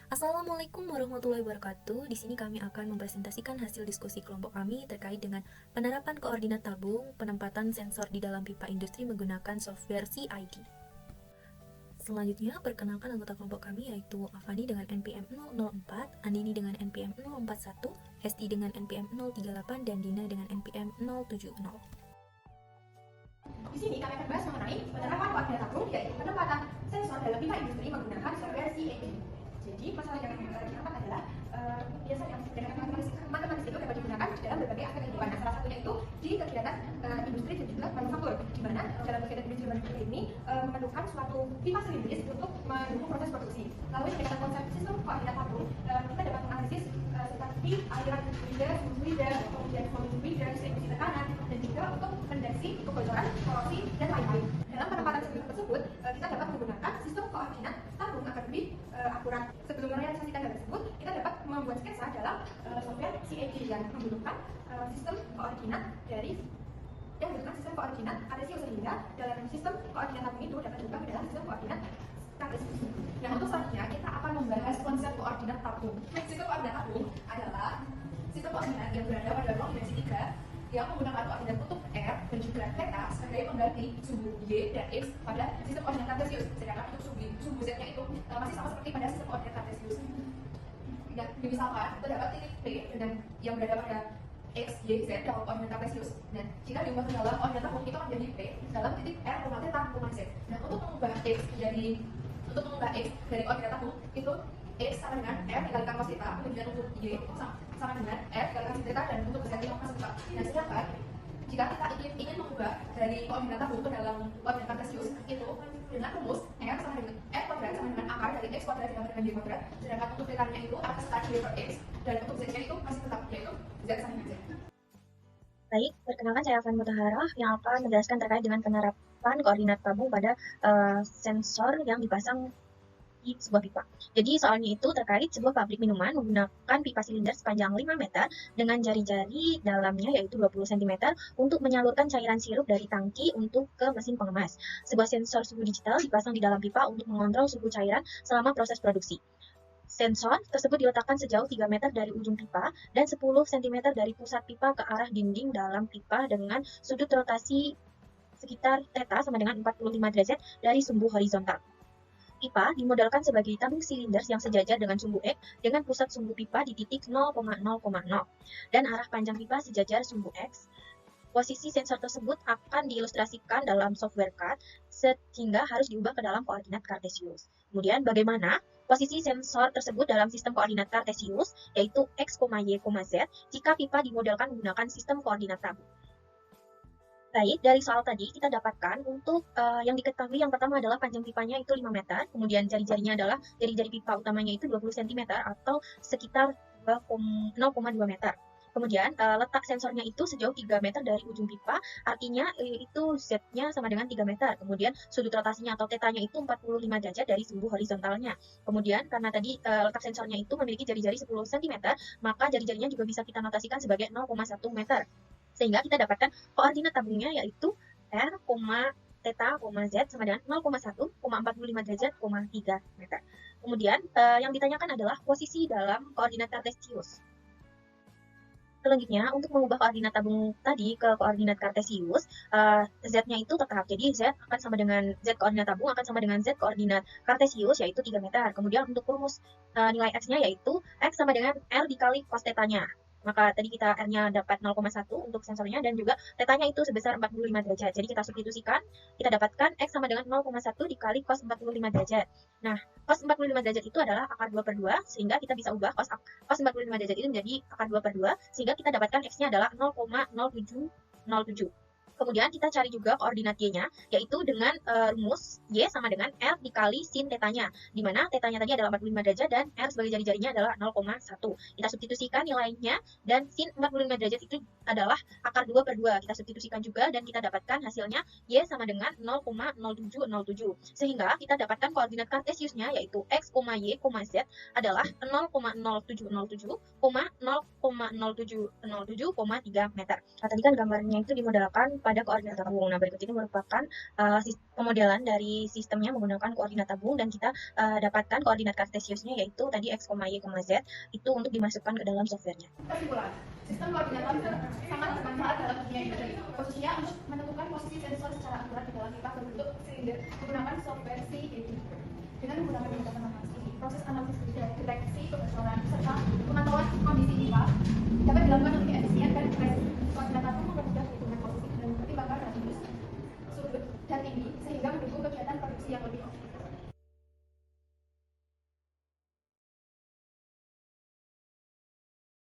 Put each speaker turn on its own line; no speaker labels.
Assalamualaikum warahmatullahi wabarakatuh. Di sini kami akan mempresentasikan hasil diskusi kelompok kami terkait dengan penerapan koordinat tabung, penempatan sensor di dalam pipa industri menggunakan software CID. Selanjutnya, perkenalkan anggota kelompok kami yaitu Afani dengan NPM 004, Andini dengan NPM 041, Hesti dengan NPM 038, dan Dina dengan NPM 070.
Di sini kami akan bahas mengenai penerapan koordinat tabung, yaitu penempatan sensor dalam pipa industri menggunakan software CAD. Jadi masalah yang diangkat adalah biasanya pendekatan matematis itu dapat digunakan dalam berbagai aspek kehidupan. Nah, salah satunya itu di kegiatan industri dan juga manufaktur, di mana dalam kegiatan industri dan manufaktur ini memerlukan suatu pipa silindris untuk mendukung proses produksi. Lalu pendekatan konsep sistem koordinat tabung, kita dapat menganalisis seperti aliran fluida, kemudian volume fluida, distribusi tekanan, dan juga untuk mendeteksi kebocoran, korosi, dan lain-lain. Dalam penempatan sistem tersebut, kita dapat menggunakan sistem koordinat tabung agar lebih akurat. Sebelum merealisasikan hal tersebut, kita dapat membuat sketsa dalam software CAD yang menggunakan sistem koordinat Cartesius, sehingga dalam sistem koordinat tabung itu dapat diubah ke dalam sistem koordinat Cartesius. Nah, untuk selanjutnya kita akan membahas konsep koordinat tabung. Sistem koordinat tabung adalah sistem koordinat yang berada pada ruang dimensi 3 yang menggunakan koordinat kutub R dan juga theta sebagai pengganti sumbu Y dan X pada sistem koordinat Cartesius. Sedangkan untuk sumbu Z-nya itu masih sama seperti pada sistem koordinat Cartesius. Dan misalkan terdapat titik P dan yang berada pada X, Y, Z dalam koordinat Cartesius, dan jika diubah ke dalam koordinat tabung itu akan menjadi P dalam titik R, theta, Z. Dan untuk mengubah X dari koordinat tabung itu X sama dengan R dikalikan cos theta, kemudian untuk Y sama dengan R dikalikan sin theta, dan untuk Z sama theta. Nah, sedangkan jika kita ingin mengubah dari koordinat tabung ke dalam koordinat Cartesius itu dengan rumus R sama dengan R kuadrat sama dengan akar dari X kuadrat ditambah dengan Y kuadrat, sedangkan untuk theta-nya itu akar sekali Y per X, dan untuk Z-nya itu masih tetap, yaitu Z sama dengan Z.
Baik, perkenalkan saya Afan Mutaharah yang akan menjelaskan terkait dengan penerapan koordinat tabung pada sensor yang dipasang di sebuah pipa. Jadi soalnya itu terkait sebuah pabrik minuman menggunakan pipa silinder sepanjang 5 meter dengan jari-jari dalamnya yaitu 20 cm untuk menyalurkan cairan sirup dari tangki untuk ke mesin pengemas. Sebuah sensor suhu digital dipasang di dalam pipa untuk mengontrol suhu cairan selama proses produksi. Sensor tersebut diletakkan sejauh 3 meter dari ujung pipa dan 10 cm dari pusat pipa ke arah dinding dalam pipa dengan sudut rotasi sekitar theta sama dengan 45 derajat dari sumbu horizontal. Pipa dimodelkan sebagai tabung silinder yang sejajar dengan sumbu X dengan pusat sumbu pipa di titik 0,0,0 dan arah panjang pipa sejajar sumbu X. Posisi sensor tersebut akan diilustrasikan dalam software CAD sehingga harus diubah ke dalam koordinat Cartesius. Kemudian bagaimana posisi sensor tersebut dalam sistem koordinat Cartesius yaitu X, Y, Z jika pipa dimodelkan menggunakan sistem koordinat tabung. Baik, dari soal tadi kita dapatkan untuk yang diketahui yang pertama adalah panjang pipanya itu 5 meter, kemudian jari-jarinya adalah jari-jari pipa utamanya itu 20 cm atau sekitar 0,2 meter. Kemudian letak sensornya itu sejauh 3 meter dari ujung pipa, artinya itu Z-nya sama dengan 3 meter. Kemudian sudut rotasinya atau θ-nya itu 45 derajat dari sumbu horizontalnya. Kemudian karena tadi letak sensornya itu memiliki jari-jari 10 cm, maka jari-jarinya juga bisa kita notasikan sebagai 0,1 meter. Sehingga kita dapatkan koordinat tabungnya yaitu R, theta, Z sama dengan 0,1,45 derajat, 3 meter. Kemudian yang ditanyakan adalah posisi dalam koordinat Cartesius. Selanjutnya, untuk mengubah koordinat tabung tadi ke koordinat Cartesius, Z-nya itu tetap. Jadi Z akan sama dengan Z koordinat tabung akan sama dengan Z koordinat Cartesius yaitu 3 meter. Kemudian untuk rumus nilai X-nya yaitu X sama dengan R dikali cos θ-nya. Maka tadi kita R-nya dapat 0,1 untuk sensornya dan juga θ-nya itu sebesar 45 derajat. Jadi kita substitusikan, kita dapatkan X sama dengan 0,1 dikali cos 45 derajat. Nah, cos 45 derajat itu adalah akar 2 per 2, sehingga kita bisa ubah cos 45 derajat itu menjadi akar 2 per 2, sehingga kita dapatkan X-nya adalah 0,0707. Kemudian kita cari juga koordinat Y-nya, yaitu dengan rumus Y sama dengan R dikali sin θ-nya, di mana θ-nya tadi adalah 45 derajat dan R sebagai jari-jarinya adalah 0,1. Kita substitusikan nilainya, dan sin 45 derajat itu adalah akar 2 per 2. Kita substitusikan juga, dan kita dapatkan hasilnya Y sama dengan 0,0707. Sehingga kita dapatkan koordinat Cartesiusnya, yaitu X, Y, Z adalah 0,0707, 0,0707,3 meter. Nah, tadi kan gambarnya itu dimodelkan pada koordinat tabung. Nah, berikut ini merupakan pemodelan dari sistemnya menggunakan koordinat tabung, dan kita dapatkan koordinat kartesiusnya yaitu tadi x, y, z itu untuk dimasukkan ke dalam softwarenya.
Kesimpulan, sistem koordinat tabung sangat bermanfaat dalam dunia industri, khususnya untuk menentukan posisi sensor secara akurat di dalam pipa berbentuk silinder menggunakan software CAD. Dengan menggunakan pendekatan manusia, proses analisis deteksi kebocoran serta pemantauan kondisi pipa dapat dilakukan lebih efisien dan presis. Koordinat tabung mempermudah perhitungan posisi dan pertimbangan radius, sudut, dan tinggi sehingga mendukung kegiatan produksi yang lebih optimal.